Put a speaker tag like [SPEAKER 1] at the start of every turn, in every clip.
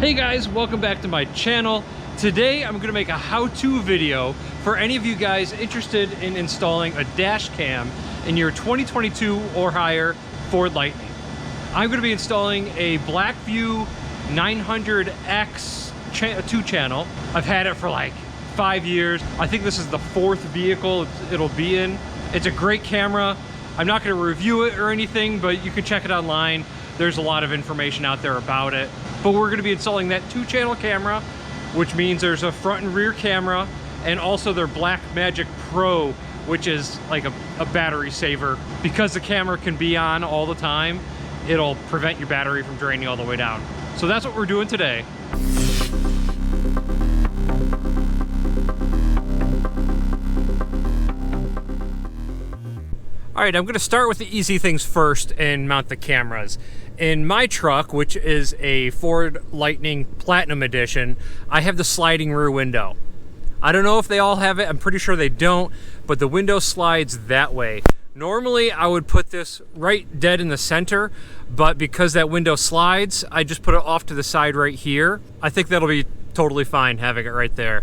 [SPEAKER 1] Hey guys, welcome back to my channel. Today I'm going to make a how-to video for any of you guys interested in installing a dash cam in your 2022 or higher Ford Lightning. I'm going to be installing a Blackview 900X 2-channel. I've had it for like 5 years. I think this is the 4th vehicle it'll be in. It's a great camera. I'm not going to review it or anything, but you can check it online. There's a lot of information out there about it. But we're going to be installing that 2-channel camera, which means there's a front and rear camera, and also their Blackmagic Pro, which is like a battery saver. Because the camera can be on all the time, it'll prevent your battery from draining all the way down. So that's what we're doing today. All right, I'm going to start with the easy things first and mount the cameras. In my truck, which is a Ford Lightning Platinum Edition, I have the sliding rear window. I don't know if they all have it. I'm pretty sure they don't, but the window slides that way. Normally, I would put this right dead in the center, but because that window slides, I just put it off to the side right here. I think that'll be totally fine having it right there.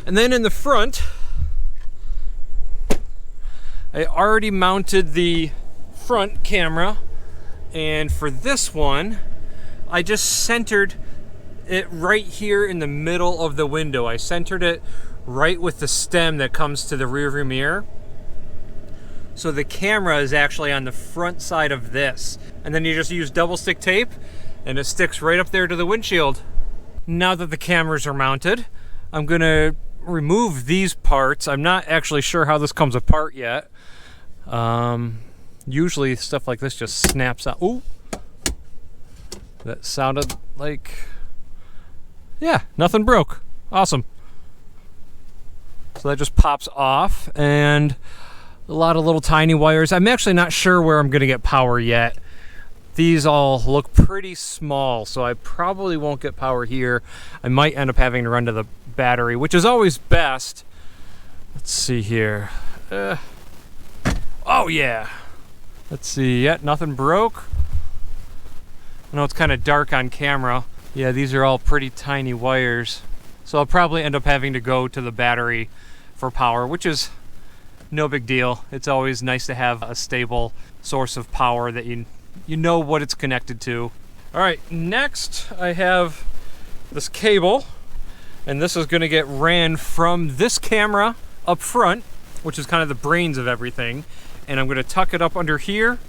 [SPEAKER 1] And then in the front, I already mounted the front camera, and for this one, I just centered it right here in the middle of the window. I centered it right with the stem that comes to the rearview mirror. So the camera is actually on the front side of this. And then you just use double stick tape and it sticks right up there to the windshield. Now that the cameras are mounted, I'm gonna remove these parts. I'm not actually sure how this comes apart yet. Usually stuff like this just snaps out. Ooh, that sounded like, yeah, nothing broke. Awesome. So that just pops off, and a lot of little tiny wires. I'm actually not sure where I'm gonna get power yet. These all look pretty small, so I probably won't get power here. I might end up having to run to the battery, which is always best. Let's see here. Oh yeah. Let's see, yeah, nothing broke. I know it's kind of dark on camera. Yeah, these are all pretty tiny wires. So I'll probably end up having to go to the battery for power, which is no big deal. It's always nice to have a stable source of power that you know what it's connected to. All right, next I have this cable, and this is gonna get ran from this camera up front, which is kind of the brains of everything. And I'm gonna tuck it up under here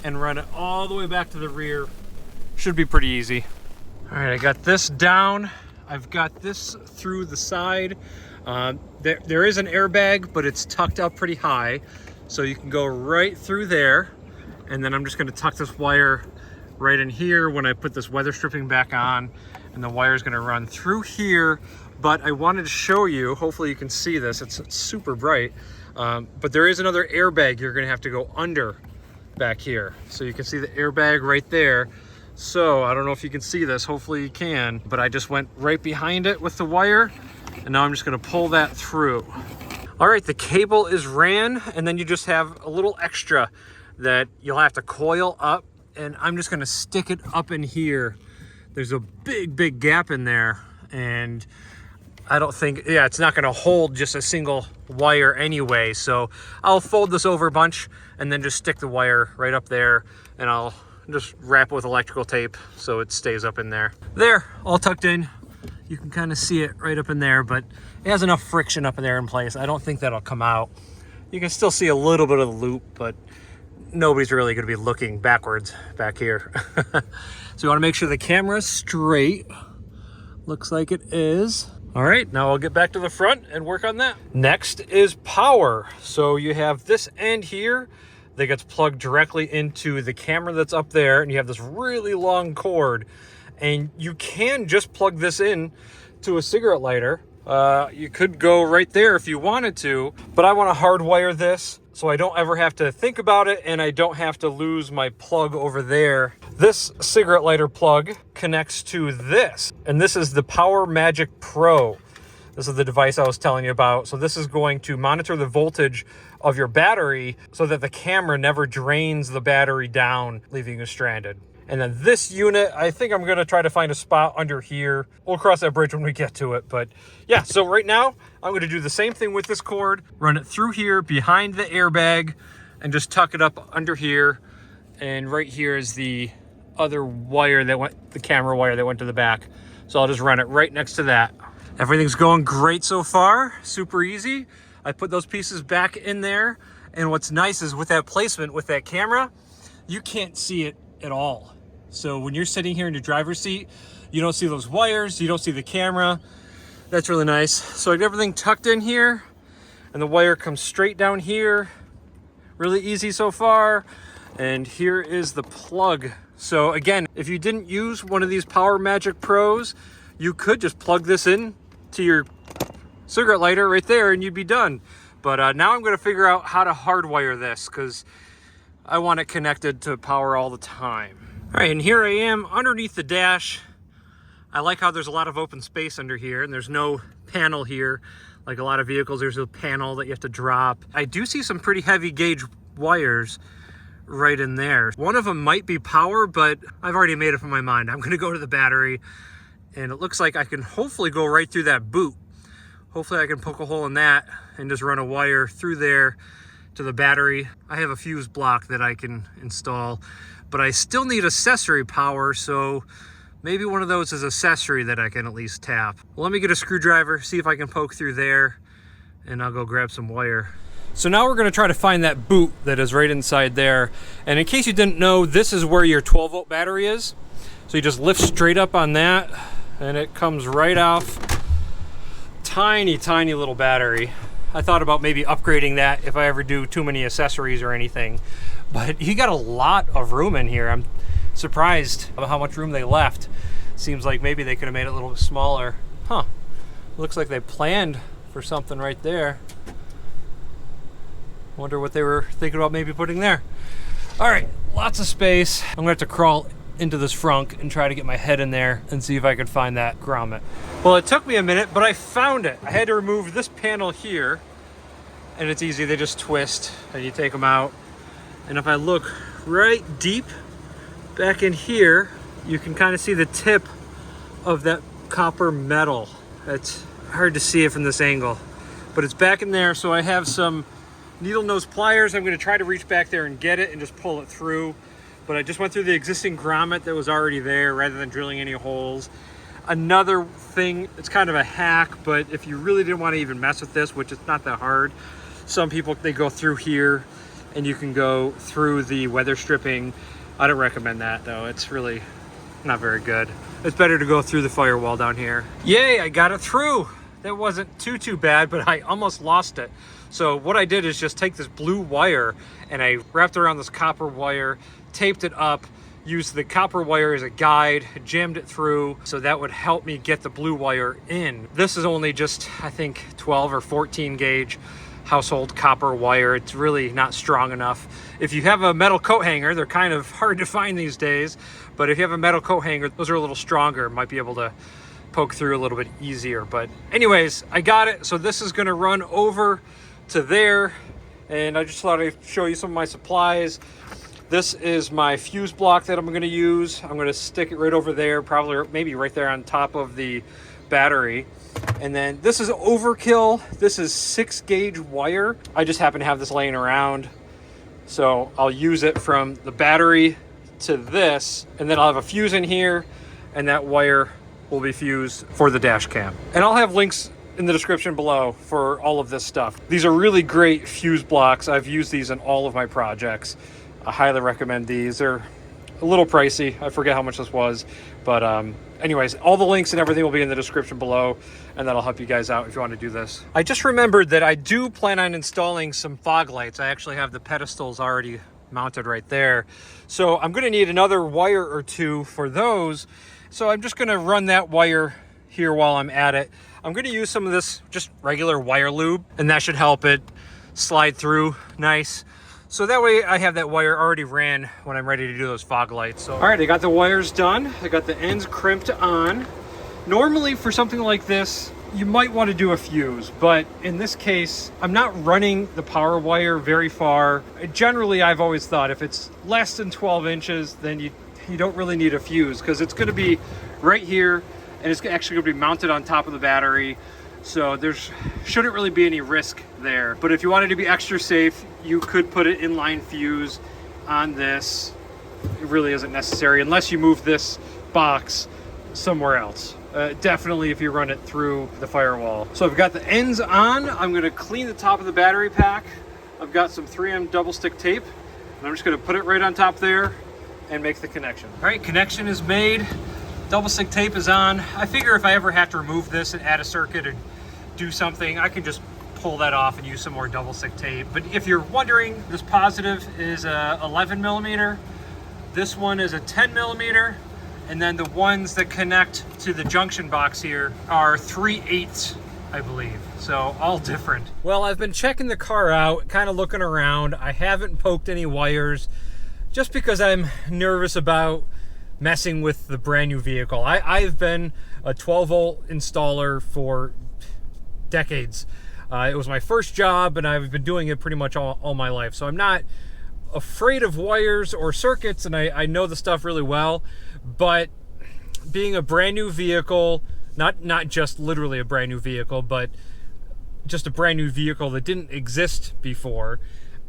[SPEAKER 1] and run it all the way back to the rear. Should be pretty easy. All right, I got this down. I've got this through the side. There is an airbag, but it's tucked up pretty high. So you can go right through there. And then I'm just gonna tuck this wire right in here when I put this weather stripping back on. And the wire is gonna run through here. But I wanted to show you, hopefully you can see this, it's super bright. But there is another airbag you're gonna have to go under back here. So you can see the airbag right there. So I don't know if you can see this, hopefully you can, but I just went right behind it with the wire, and now I'm just gonna pull that through. All right, the cable is ran, and then you just have a little extra that you'll have to coil up, and I'm just gonna stick it up in here. There's a big gap in there, and I don't think, yeah, it's not gonna hold just a single wire anyway. So I'll fold this over a bunch and then just stick the wire right up there, and I'll just wrap it with electrical tape so it stays up in there. There, all tucked in. You can kind of see it right up in there, but it has enough friction up in there in place. I don't think that'll come out. You can still see a little bit of the loop, but nobody's really gonna be looking backwards back here. So you wanna make sure the camera's straight. Looks like it is. All right, now I'll get back to the front and work on that. Next is power. So you have this end here that gets plugged directly into the camera that's up there, and you have this really long cord. And you can just plug this in to a cigarette lighter. You could go right there if you wanted to, but I want to hardwire this so I don't ever have to think about it, and I don't have to lose my plug over there. This cigarette lighter plug connects to this, and this is the Blackmagic Pro. This is the device I was telling you about. So this is going to monitor the voltage of your battery so that the camera never drains the battery down, leaving you stranded. And then this unit, I think I'm gonna try to find a spot under here. We'll cross that bridge when we get to it. But yeah, so right now, I'm gonna do the same thing with this cord, run it through here behind the airbag, and just tuck it up under here. And right here is the other wire that went, the camera wire that went to the back. So I'll just run it right next to that. Everything's going great so far, super easy. I put those pieces back in there. And what's nice is with that placement, with that camera, you can't see it at all. So when you're sitting here in your driver's seat, you don't see those wires, you don't see the camera. That's really nice. So I got everything tucked in here, and the wire comes straight down here. Really easy so far. And here is the plug. So again, if you didn't use one of these Power Magic Pros, you could just plug this in to your cigarette lighter right there and you'd be done. But now I'm gonna figure out how to hardwire this because I want it connected to power all the time. All right, and here I am underneath the dash. I like how there's a lot of open space under here and there's no panel here. Like a lot of vehicles, there's a panel that you have to drop. I do see some pretty heavy gauge wires right in there. One of them might be power, but I've already made up my mind. I'm gonna go to the battery and it looks like I can hopefully go right through that boot. Hopefully I can poke a hole in that and just run a wire through there to the battery. I have a fuse block that I can install, but I still need accessory power, so maybe one of those is accessory that I can at least tap. Well, let me get a screwdriver, see if I can poke through there, and I'll go grab some wire. So now we're gonna try to find that boot that is right inside there. And in case you didn't know, this is where your 12-volt battery is. So you just lift straight up on that, and it comes right off. Tiny, tiny little battery. I thought about maybe upgrading that if I ever do too many accessories or anything. But you got a lot of room in here. I'm surprised about how much room they left. Seems like maybe they could have made it a little bit smaller. Huh. Looks like they planned for something right there. Wonder what they were thinking about maybe putting there. All right, lots of space. I'm gonna have to crawl into this frunk and try to get my head in there and see if I could find that grommet. Well, it took me a minute, but I found it. I had to remove this panel here, and it's easy. They just twist and you take them out. And if I look right deep back in here, you can kind of see the tip of that copper metal. It's hard to see it from this angle, but it's back in there. So I have some needle nose pliers. I'm going to try to reach back there and get it and just pull it through. But I just went through the existing grommet that was already there rather than drilling any holes. Another thing, it's kind of a hack, but if you really didn't want to even mess with this, which is not that hard, some people, they go through here and you can go through the weather stripping. I don't recommend that though. It's really not very good. It's better to go through the firewall down here. Yay, I got it through. That wasn't too bad, but I almost lost it. So what I did is just take this blue wire and I wrapped around this copper wire, taped it up, used the copper wire as a guide, jammed it through, so that would help me get the blue wire in. This is only just, I think, 12 or 14 gauge household copper wire. It's really not strong enough. If you have a metal coat hanger, they're kind of hard to find these days, but if you have a metal coat hanger, those are a little stronger, might be able to poke through a little bit easier. But anyways, I got it. So this is gonna run over to there, and I just thought I'd show you some of my supplies. This is my fuse block that I'm going to use. I'm going to stick it right over there, probably maybe right there on top of the battery. And then this is overkill. This is 6 gauge wire. I just happen to have this laying around, so I'll use it from the battery to this, and then I'll have a fuse in here, and that wire will be fused for the dash cam. And I'll have links in the description below for all of this stuff. These are really great fuse blocks. I've used these in all of my projects. I highly recommend these. They're a little pricey. I forget how much this was, but anyways, all the links and everything will be in the description below, and that'll help you guys out if you want to do this. I just remembered that I do plan on installing some fog lights. I actually have the pedestals already mounted right there. So I'm gonna need another wire or two for those. So I'm just gonna run that wire here while I'm at it. I'm gonna use some of this just regular wire lube, and that should help it slide through nice. So that way I have that wire already ran when I'm ready to do those fog lights. So, all right, I got the wires done. I got the ends crimped on. Normally for something like this, you might want to do a fuse, but in this case, I'm not running the power wire very far. Generally, I've always thought if it's less than 12 inches, then you you don't really need a fuse because it's going to be right here, and it's actually going to be mounted on top of the battery. So there's shouldn't really be any risk there. But if you wanted to be extra safe, you could put an inline fuse on this. It really isn't necessary unless you move this box somewhere else. Definitely if you run it through the firewall. So I've got the ends on. I'm going to clean the top of the battery pack. I've got some 3M double stick tape, and I'm just going to put it right on top there and make the connection. All right, connection is made. Double stick tape is on. I figure if I ever have to remove this and add a circuit or do something, I can just pull that off and use some more double stick tape. But if you're wondering, this positive is a 11 millimeter. This one is a 10 millimeter. And then the ones that connect to the junction box here are 3/8, I believe. So all different. Well, I've been checking the car out, kind of looking around. I haven't poked any wires just because I'm nervous about messing with the brand new vehicle. I've been a 12 volt installer for decades. It was my first job, and I've been doing it pretty much all my life. So I'm not afraid of wires or circuits, and I know the stuff really well. But being a brand new vehicle, not just literally a brand new vehicle, but just a brand new vehicle that didn't exist before,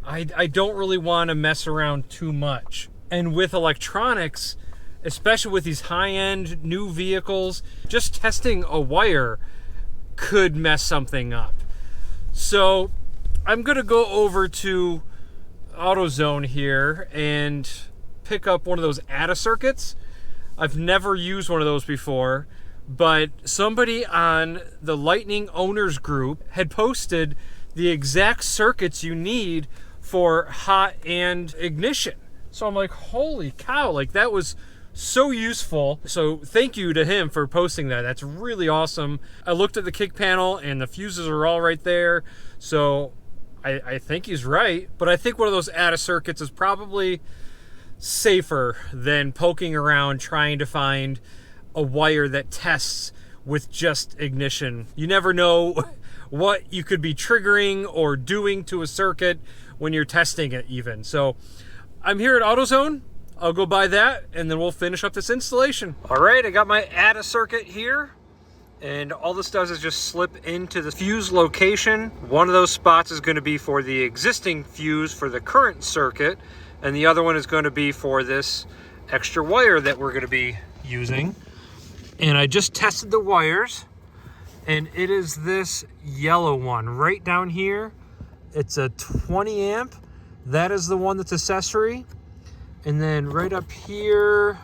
[SPEAKER 1] I don't really want to mess around too much. And with electronics, especially with these high-end new vehicles, just testing a wire could mess something up. So I'm gonna go over to AutoZone here and pick up one of those ATA circuits. I've never used one of those before, but somebody on the Lightning Owners group had posted the exact circuits you need for hot and ignition. So I'm like, holy cow, like that was so useful. So thank you to him for posting that. That's really awesome. I looked at the kick panel and the fuses are all right there. So I think he's right, but I think one of those ATA circuits is probably safer than poking around trying to find a wire that tests with just ignition. You never know what you could be triggering or doing to a circuit when you're testing it even. So I'm here at AutoZone. I'll go buy that and then we'll finish up this installation. All right, I got my ATA circuit here, and all this does is just slip into the fuse location. One of those spots is going to be for the existing fuse for the current circuit, and the other one is going to be for this extra wire that we're going to be using. And I just tested the wires, and it is this yellow one right down here. It's a 20 amp. That is the one that's accessory. And then right up here,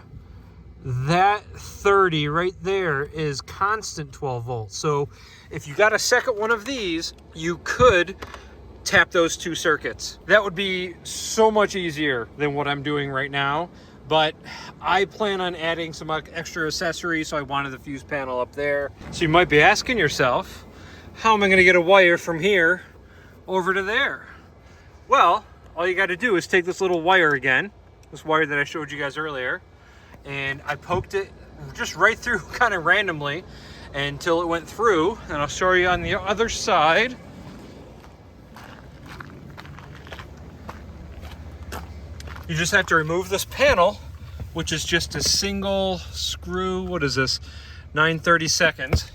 [SPEAKER 1] that 30 right there is constant 12 volts. So if you got a second one of these, you could tap those two circuits. That would be so much easier than what I'm doing right now. But I plan on adding some extra accessories, so I wanted the fuse panel up there. So you might be asking yourself, how am I gonna get a wire from here over to there? Well, all you gotta do is take this little wire again, this wire that I showed you guys earlier, and I poked it just right through kind of randomly until it went through, and I'll show you on the other side. You just have to remove this panel, which is just a single screw, what is this, 9/32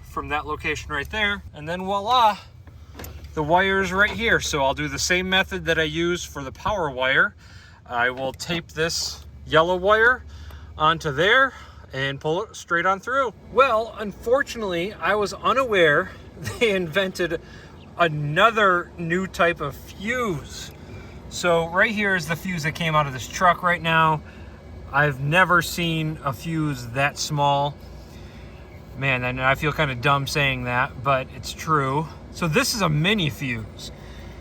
[SPEAKER 1] from that location right there, and then voila, the wire's right here. So I'll do the same method that I use for the power wire. I will tape this yellow wire onto there and pull it straight on through. Well, unfortunately, I was unaware they invented another new type of fuse. So right here is the fuse that came out of this truck right now. I've never seen a fuse that small. Man, and I feel kind of dumb saying that, but it's true. So this is a mini fuse.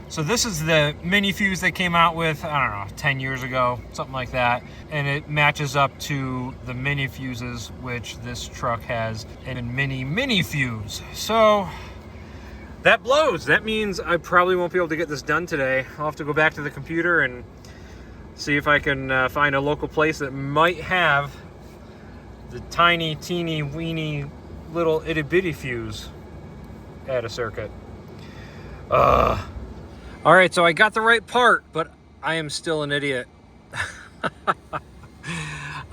[SPEAKER 1] So this is the mini fuse they came out with, I don't know, 10 years ago, something like that. And it matches up to the mini fuses, which this truck has in a mini fuse. So that blows. That means I probably won't be able to get this done today. I'll have to go back to the computer and see if I can find a local place that might have the tiny, teeny, weeny, little itty bitty fuse at a circuit. All right, so I got the right part, but I am still an idiot.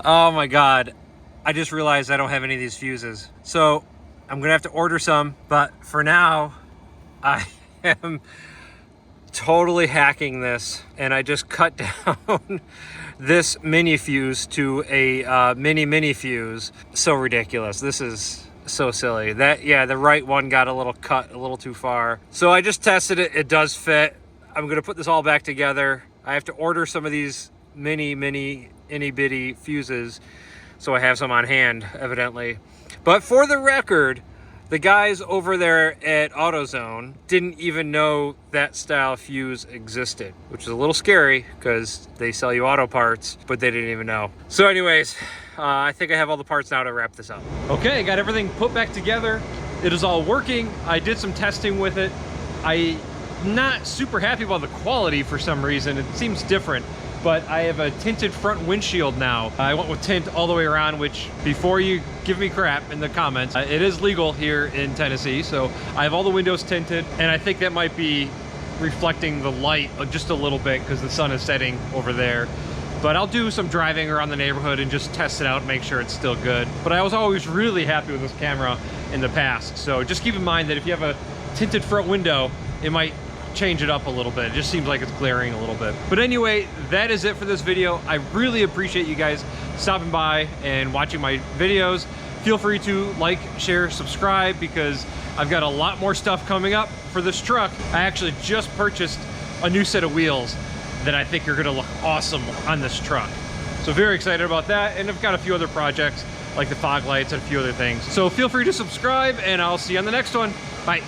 [SPEAKER 1] Oh my God. I just realized I don't have any of these fuses. So I'm gonna have to order some, but for now, I am totally hacking this, and I just cut down this mini fuse to a mini fuse. So ridiculous. This is so silly. That, yeah, the right one got a little cut a little too far. So I just tested it. It does fit. I'm gonna put this all back together. I have to order some of these mini itty bitty fuses, so I have some on hand, evidently. But for the record, the guys over there at AutoZone didn't even know that style fuse existed, which is a little scary because they sell you auto parts, but they didn't even know. So anyways, I think I have all the parts now to wrap this up. Okay, I got everything put back together. It is all working. I did some testing with it. I'm not super happy about the quality for some reason. It seems different. But I have a tinted front windshield now. I went with tint all the way around, which, before you give me crap in the comments, it is legal here in Tennessee. So I have all the windows tinted, and I think that might be reflecting the light just a little bit because the sun is setting over there. But I'll do some driving around the neighborhood and just test it out and make sure it's still good. But I was always really happy with this camera in the past. So just keep in mind that if you have a tinted front window, it might change it up a little bit. It just seems like it's glaring a little bit. But anyway, that is it for this video. I really appreciate you guys stopping by and watching my videos. Feel free to like, share, subscribe, because I've got a lot more stuff coming up for this truck. I actually just purchased a new set of wheels that I think are gonna look awesome on this truck. So very excited about that. And I've got a few other projects like the fog lights and a few other things. So feel free to subscribe, and I'll see you on the next one. Bye.